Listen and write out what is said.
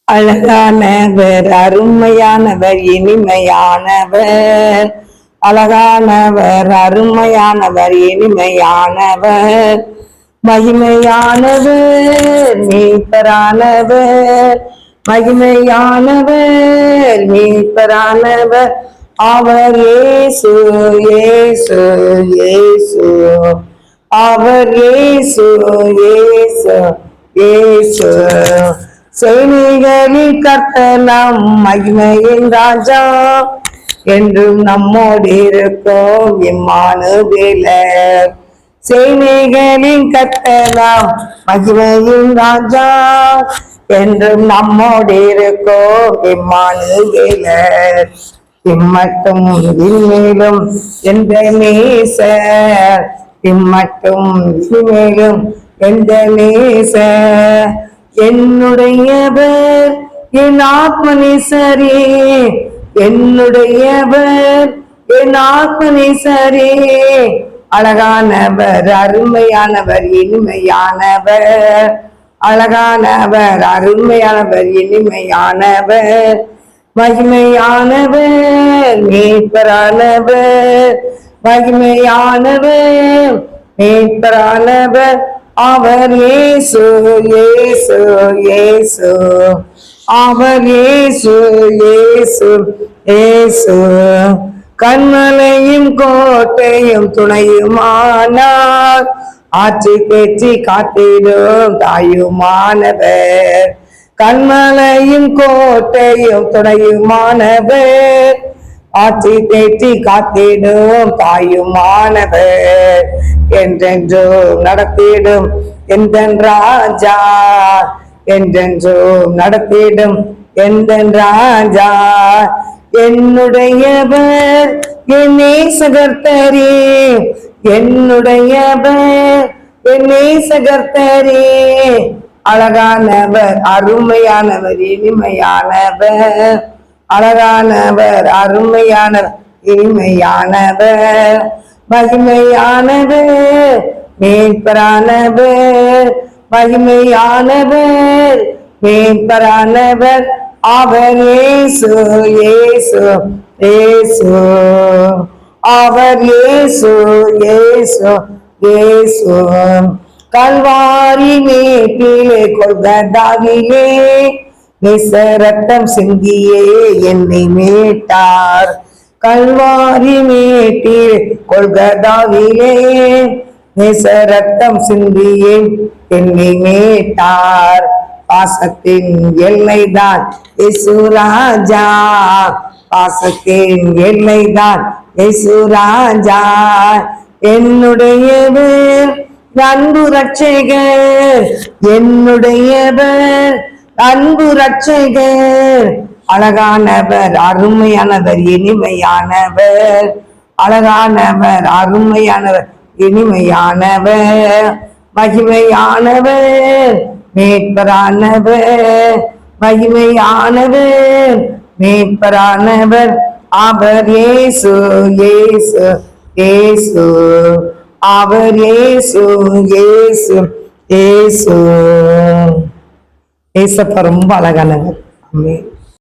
அழகானவர், அருமையானவர், இனிமையானவர். அழகானவர், அருமையானவர், இனிமையானவர், மகிமையானவர், மீட்பரானவர், மகிமையானவர், மீட்பரானவர். அவர் இயேசு, இயேசு, இயேசு. அவர் இயேசு, இயேசு, இயேசு. சேனைகளில் கர்த்தர் நம் மகிமையின் ராஜா, என்றும் நம்மோடு இருக்கும் இம்மானுவேலர். சேனைகளின் கர்த்தர் நம் மகிமையின் ராஜா, என்றும் நம்மோடு இருக்கும் இம்மானுவேலர். இம்மட்டும் இனிமேலும் எந்த நேசர், இம்மட்டும் இனிமேலும் எந்த நேசர். என்னுடையவர் என் ஆத்மநேசரே, என்னுடையவர் என் ஆத்மநேசரே. அழகானவர், அருமையானவர், இனிமையானவர். அழகானவர், அருமையானவர், இனிமையானவர், மகிமையானவர், மீட்பரானவர், மகிமையானவர், மீட்பரானவர். அவர் இயேசு, இயேசு, இயேசு. அவர் இயேசு, இயேசு, இயேசு. கண்மலையும் கோட்டையும் துணையுமானார், ஆட்சி பேச்சு காத்திடும் தாயுமானவர். கண்மலையும் கோட்டையும் துணையுமானவர், ஆட்சி தேற்றி காத்திடும் தாயுமானவர். என்றென்றும் நடத்திடும் எந்தன் ராஜா, என்றென்றும் நடத்திடும் எந்தன் ராஜா. என்னுடையவர் என் நேசகர்த்தரே, என்னுடையவர் என் நேசகர்த்தரே. அழகானவர், அருமையானவர், இனிமையானவர். அழகானவர், அருமையானவர், இனிமையானவர், மகிமையானவர், மீட்பரானவர், மகிமையானவர், மீட்பரானவர். அவர் இயேசு, இயேசு, இயேசு. அவர் இயேசு, இயேசு, இயேசு. கல்வாரி மேட்டிலே கொல்கத்தாவிலே நேச ரத்தம் சிந்தியே என்னை மீட்டார். கல்வாரி மேட்டிலே கொல்கத்தாவிலே நேச ரத்தம் சிந்தியே என்னை மீட்டார். பாசத்தின் எல்லைதான் இயேசு ராஜா, பாசத்தின் எல்லைதான் இயேசு ராஜா. என்னுடையவர் அன்பு ரட்சகர், என்னுடையவர் அன்பு ரட்சகர். அழகானவர், அருமையானவர், இனிமையானவர். அழகானவர், அருமையானவர், இனிமையானவர், மகிமையானவர், மீட்பரானவர், மகிமையானவர், மீட்பரானவர். அவர் இயேசு, இயேசு, இயேசு. அவர் இயேசு, இயேசு, இயேசு. ஏசப்பா ரொம்ப அழகானவர். ஆமென்.